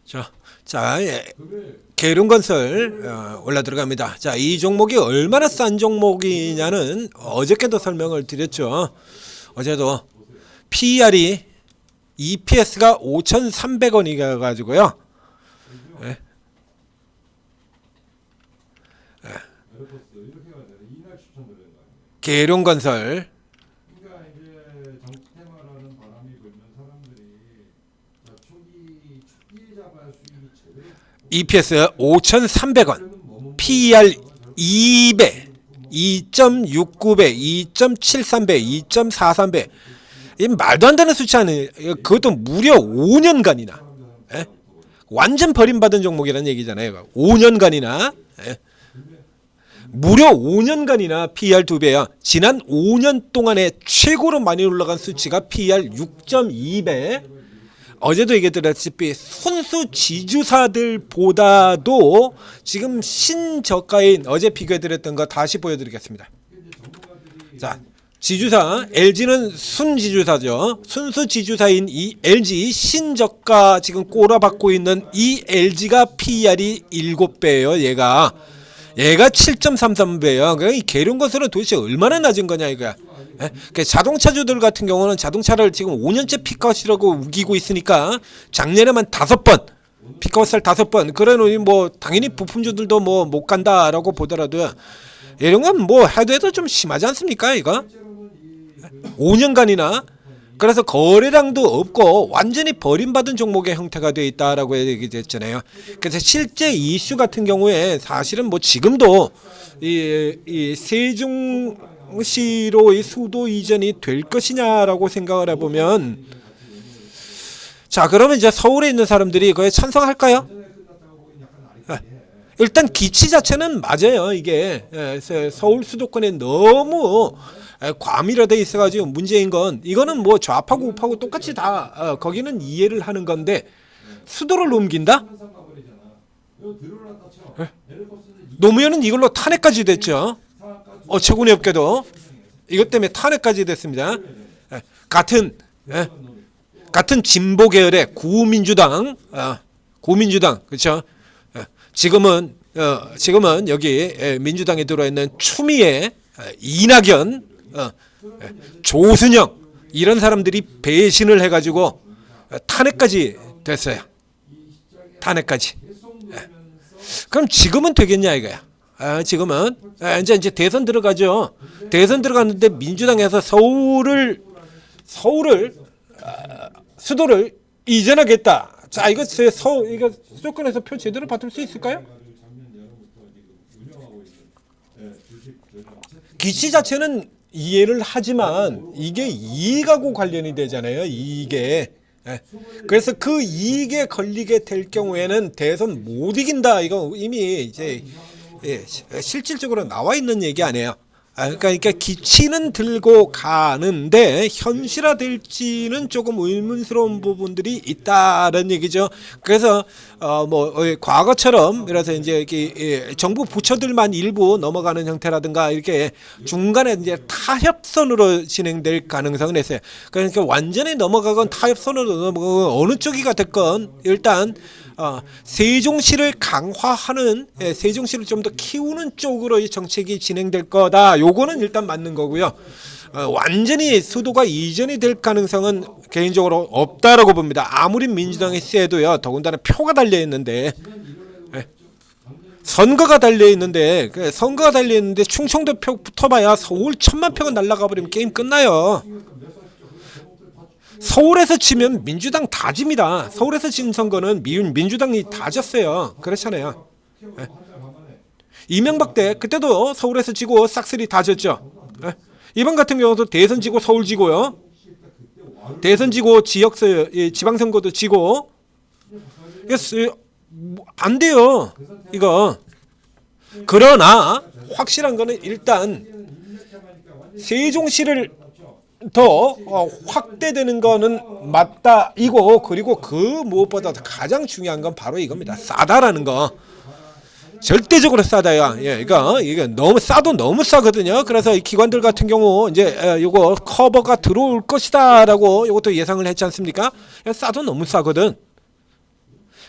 자, 계룡건설 올라 들어갑니다. 자, 이 종목이 얼마나 싼 종목이냐는 어저께도 설명을 드렸죠. 어제도 PER이 EPS가 5,300원이 가지고요. 네. 계룡건설 EPS 5,300원, PER 2배, 2.69배, 2.73배, 2.43배. 이 말도 안 되는 수치 아니에요. 그것도 무려 5년간이나. 예? 완전 버림받은 종목이라는 얘기잖아요. 5년간이나. 예? 무려 5년간이나 PER 2배야. 지난 5년 동안에 최고로 많이 올라간 수치가 PER 6.2배. 어제도 얘기했다시피 손수 지주사들보다도 지금 신저가인 어제 비교해드렸던 거 다시 보여드리겠습니다. 자, 지주사 LG는 순지주사죠. 순수 지주사인 이 LG 신저가 지금 꼬라박고 있는 이 LG가 PER이 7배예요. 얘가 7.33배예요. 그러니까 이 계룡건설은 도대체 얼마나 낮은 거냐 이거야. 예? 자동차주들 같은 경우는 자동차를 지금 5년째 피컷이라고 우기고 있으니까 작년에만 5번 피컷을 5번 그러니 뭐 당연히 부품주들도 뭐 못 간다라고 보더라도 이런 건 뭐 해도 좀 심하지 않습니까 이거? 5년간이나 그래서 거래량도 없고 완전히 버림받은 종목의 형태가 되어 있다라고 얘기했잖아요. 그래서 실제 이슈 같은 경우에 사실은 뭐 지금도 이 세종시로의 수도 이전이 될 것이냐라고 생각을 해보면 자 그러면 이제 서울에 있는 사람들이 그에 찬성할까요? 일단 기치 자체는 맞아요. 이게 서울 수도권에 너무 과밀화되어 있어가지고 문제인 건 이거는 뭐 좌파고 우파고 똑같이 다 거기는 이해를 하는 건데 수도를 옮긴다? 노무현은 이걸로 탄핵까지 됐죠. 최군의 업계도 이것 때문에 탄핵까지 됐습니다. 같은 진보 계열의 구민주당 그렇죠. 지금은 여기 민주당에 들어와 있는 추미애, 이낙연, 조순영 이런 사람들이 배신을 해가지고 탄핵까지 됐어요. 탄핵까지. 그럼 지금은 되겠냐 이거야. 지금은 이제 대선 들어가죠. 대선 들어갔는데 민주당에서 수도를 이전하겠다. 자 이거 이거 수도권에서 표 제대로 받을 수 있을까요? 기치 자체는 이해를 하지만 이게 이익하고 관련이 되잖아요. 이익에. 그래서 그 이익에 걸리게 될 경우에는 대선 못 이긴다. 이거 이미 이제 실질적으로 나와 있는 얘기 아니에요. 그러니까 기치는 들고 가는데 현실화될지는 조금 의문스러운 부분들이 있다는 얘기죠. 그래서 뭐 과거처럼 그래서 이제 정부 부처들만 일부 넘어가는 형태라든가 이렇게 중간에 이제 타협선으로 진행될 가능성은 있어요. 그러니까 완전히 넘어가건 타협선으로 넘어가건 어느 쪽이가 됐건 일단 세종시를 강화하는 세종시를 좀 더 키우는 쪽으로 이 정책이 진행될 거다. 요거는 일단 맞는 거고요. 완전히 수도가 이전이 될 가능성은 개인적으로 없다라고 봅니다. 아무리 민주당이 세도요. 더군다나 표가 달려 있는데 선거가 달려 있는데 충청도 표 붙어봐야 서울 1,000만 표가 날아가 버리면 게임 끝나요. 서울에서 치면 민주당 다 집니다. 서울에서 진 선거는 민주당이 다 졌어요. 그렇잖아요. 이명박 때 그때도 서울에서 지고 싹쓸이 다 졌죠. 이번 같은 경우도 대선 지고 서울 지고요. 대선 지고 지방선거도 지고 안 돼요. 이거. 그러나 확실한 거는 일단 세종시를 더 확대되는 거는 맞다 이거. 그리고 그 무엇보다 가장 중요한 건 바로 이겁니다. 싸다라는 거. 절대적으로 싸다야. 그러니까 이게 너무 싸거든요. 그래서 이 기관들 같은 경우 이제 요거 커버가 들어올 것이다라고 이것도 예상을 했지 않습니까? 싸도 너무 싸거든.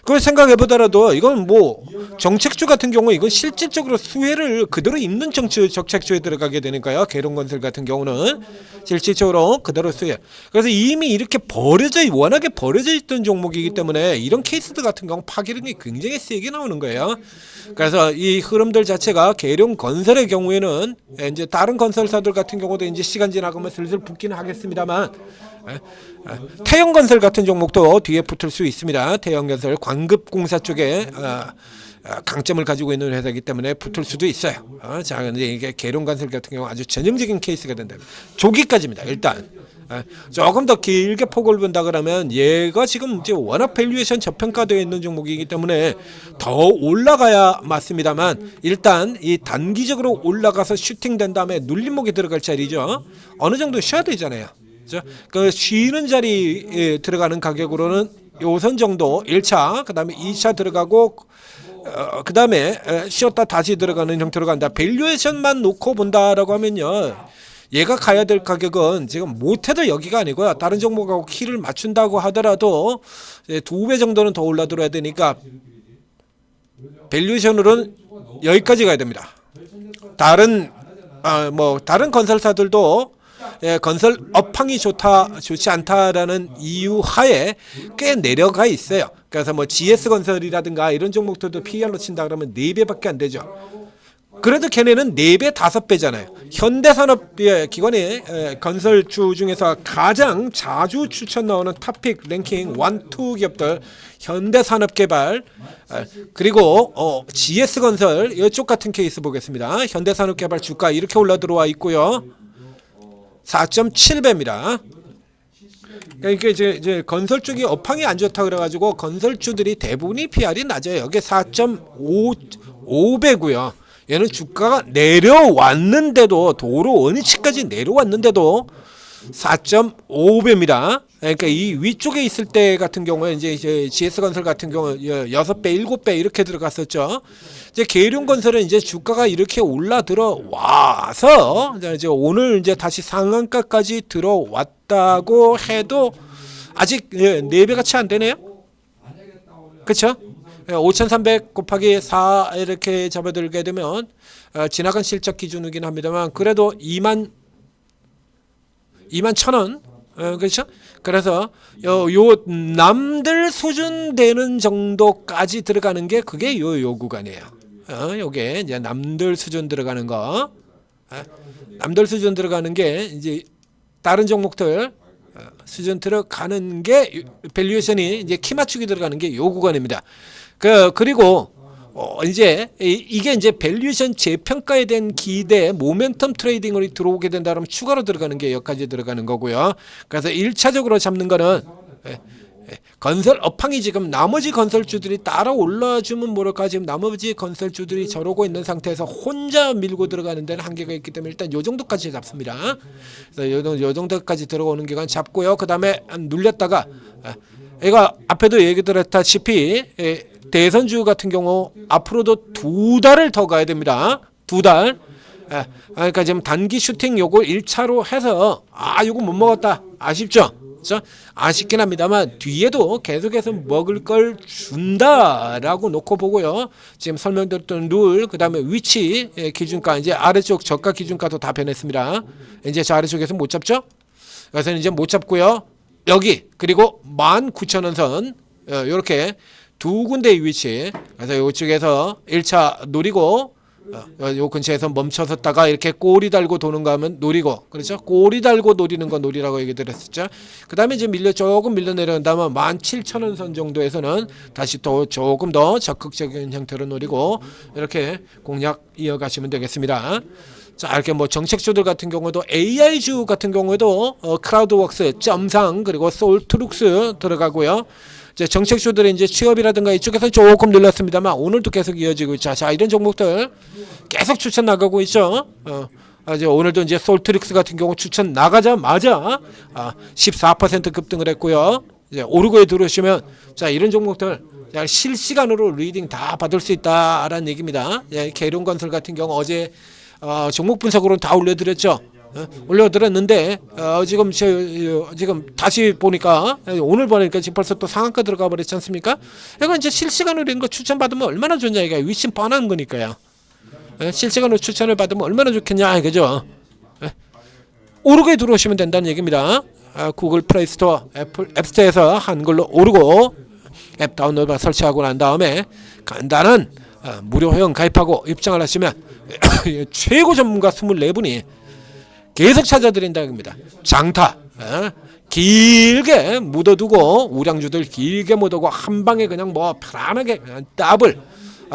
그걸 생각해보더라도 이건 뭐 정책주 같은 경우 이건 실질적으로 수혜를 그대로 있는 정책주에 들어가게 되니까요. 계룡건설 같은 경우는 실질적으로 그대로 수혜. 그래서 이미 이렇게 워낙에 버려져 있던 종목이기 때문에 이런 케이스들 같은 경우 파괴력이 굉장히 세게 나오는 거예요. 그래서 이 흐름들 자체가 계룡건설의 경우에는 이제 다른 건설사들 같은 경우도 이제 시간 지나가면 슬슬 붙기는 하겠습니다만 태영건설 같은 종목도 뒤에 붙을 수 있습니다. 태영건설 광급공사 쪽에 강점을 가지고 있는 회사이기 때문에 붙을 수도 있어요. 자, 근데 이게 계룡건설 같은 경우 아주 전형적인 케이스가 된다. 조기까지입니다. 일단 조금 더 길게 폭을 본다 그러면 얘가 지금 이제 워낙 밸류에이션 저평가되어 있는 종목이기 때문에 더 올라가야 맞습니다만 일단 이 단기적으로 올라가서 슈팅된 다음에 눌림목에 들어갈 자리죠. 어느 정도 쉬어야 되잖아요. 그 쉬는 자리에 들어가는 가격으로는 요선 정도 1차, 그 다음에 2차 들어가고 그 다음에 쉬었다 다시 들어가는 형태로 간다. 밸류에이션만 놓고 본다라고 하면요, 얘가 가야 될 가격은 지금 못해도 여기가 아니고요, 다른 종목하고 키를 맞춘다고 하더라도 2배 정도는 더 올라들어야 되니까 밸류에이션으로는 여기까지 가야 됩니다. 다른 건설사들도 건설 업황이 좋지 않다라는 이유 하에 꽤 내려가 있어요. 그래서 뭐 GS건설이라든가 이런 종목들도 PER로 친다 그러면 4배밖에 안 되죠. 그래도 걔네는 4배, 5배잖아요. 현대산업 기관의 건설주 중에서 가장 자주 추천 나오는 탑픽 랭킹 1, 2 기업들 현대산업개발 그리고 GS건설 이쪽 같은 케이스 보겠습니다. 현대산업개발 주가 이렇게 올라 들어와 있고요. 4.7배입니다. 그러니까 이제 건설 쪽이 업황이 안 좋다 그래가지고 건설주들이 대부분이 PR이 낮아요. 여기 4.5배고요. 얘는 주가가 내려왔는데도 도로 원위치까지 내려왔는데도 4.5배입니다. 그러니까 이 위쪽에 있을 때 같은 경우에 이제 GS건설 같은 경우 6배, 7배 이렇게 들어갔었죠. 이제 계룡건설은 이제 주가가 이렇게 올라 들어와서 이제 오늘 이제 다시 상한가까지 들어왔다고 해도 아직 4배가 채 안 되네요. 그렇죠? 5,300 곱하기 4 이렇게 잡아들게 되면 지나간 실적 기준이긴 합니다만 그래도 21,000원 그렇죠? 그래서 요 남들 수준 되는 정도까지 들어가는 게 그게 요 구간이에요. 요게 이제 남들 수준 들어가는 거, 남들 수준 들어가는 게 이제 다른 종목들 수준 들어가는 게 밸류에이션이 이제 키 맞추기 들어가는 게 요 구간입니다. 그리고 이제 이게 이제 밸류에이션 재평가에 대한 기대 모멘텀 트레이딩으로 들어오게 된다 그러면 추가로 들어가는 게 여기까지 들어가는 거고요. 그래서 1차적으로 잡는 거는 건설 업황이 지금 나머지 건설주들이 따라 올라주면 모를까 지금 나머지 건설주들이 저러고 있는 상태에서 혼자 밀고 들어가는 데는 한계가 있기 때문에 일단 요 정도까지 잡습니다. 그래서 요 정도까지 들어오는 기간 잡고요. 그 다음에 눌렸다가 얘가 앞에도 얘기 드렸다시피 대선주 같은 경우 앞으로도 2달을 더 가야 됩니다. 2달. 그러니까 지금 단기 슈팅 요거 1차로 해서 요거 못 먹었다. 아쉽죠? 그렇죠? 아쉽긴 합니다만 뒤에도 계속해서 먹을 걸 준다라고 놓고 보고요. 지금 설명드렸던 룰, 그 다음에 위치 기준가, 이제 아래쪽 저가 기준가도 다 변했습니다. 이제 저 아래쪽에서 못 잡죠? 그래서 이제 못 잡고요. 여기 그리고 19,000원 선 이렇게 두 군데의 위치. 그래서 이쪽에서 1차 노리고 요 근처에서 멈춰섰다가 이렇게 꼬리 달고 도는 거 하면 노리고, 그렇죠? 꼬리 달고 노리는 거 노리라고 얘기 드렸었죠. 그 다음에 이제 조금 밀려 내려온다면 17,000원 선 정도에서는 다시 또 조금 더 적극적인 형태로 노리고 이렇게 공략 이어가시면 되겠습니다. 자, 이렇게 뭐 정책주들 같은 경우도 AI주 같은 경우에도 크라우드웍스, 점상 그리고 솔트룩스 들어가고요. 이제 정책주들의 이제 취업이라든가 이쪽에서 조금 늘렸습니다만 오늘도 계속 이어지고 있죠. 자, 이런 종목들 계속 추천 나가고 있죠. 이제 오늘도 이제 솔트룩스 같은 경우 추천 나가자마자 14% 급등을 했고요. 이제 오르고에 들어오시면 자, 이런 종목들 실시간으로 리딩 다 받을 수 있다라는 얘기입니다. 계룡건설 같은 경우 어제 종목 분석으로는 다 올려드렸죠. 올려드렸는데 지금 다시 보니까 오늘 보니까 지금 벌써 또 상한가 들어가 버렸지 않습니까? 이건 이제 실시간으로 이런 거 추천받으면 얼마나 좋냐 이게 위심 뻔한 거니까요. 실시간으로 추천을 받으면 얼마나 좋겠냐 그죠? 오르게 들어오시면 된다는 얘기입니다. 구글 플레이스토어, 애플 앱스토어에서 한글로 오르고 앱 다운로드 설치하고 난 다음에 간단한 무료 회원 가입하고 입장을 하시면 최고 전문가 24분이 계속 찾아드린다는 겁니다. 장타 길게 묻어두고 우량주들 길게 묻어두고 한 방에 그냥 뭐 편안하게 더블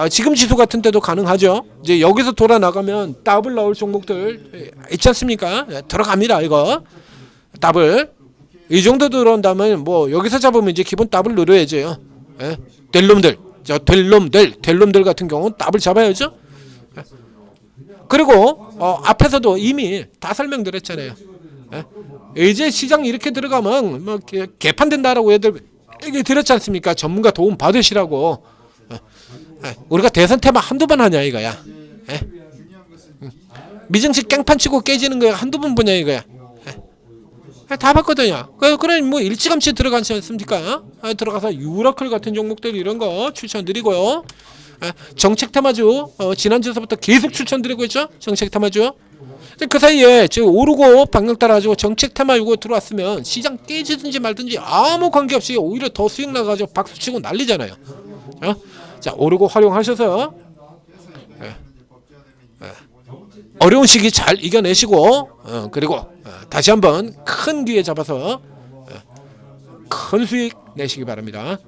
지금 지수 같은 때도 가능하죠. 이제 여기서 돌아 나가면 더블 나올 종목들 있지 않습니까? 들어갑니다. 이거 더블 이 정도 들어온다면 뭐 여기서 잡으면 이제 기본 더블 누려야죠. 될 놈들 같은 경우는 더블 잡아야죠. 그리고 앞에서도 이미 다 설명드렸잖아요. 이제 시장 이렇게 들어가면 뭐 개판된다라고 애들 얘기 드렸지 않습니까? 전문가 도움 받으시라고. 우리가 대선 테마 한두 번 하냐 이거야. 미증시 깽판 치고 깨지는 거야 한두 번 보냐 이거야. 다 봤거든요. 그래 뭐 일찌감치 들어가지 않습니까? 들어가서 유라클 같은 종목들 이런 거 추천드리고요. 정책 테마주 지난주서부터 계속 추천드리고 있죠. 정책 테마주. 그 사이에 지금 오르고 방향 따라가지고 정책 테마 이거 들어왔으면 시장 깨지든지 말든지 아무 관계없이 오히려 더 수익 나가지고 박수치고 난리잖아요. 자 오르고 활용하셔서 어려운 시기 잘 이겨내시고 그리고 다시 한번 큰 기회 잡아서 큰 수익 내시기 바랍니다.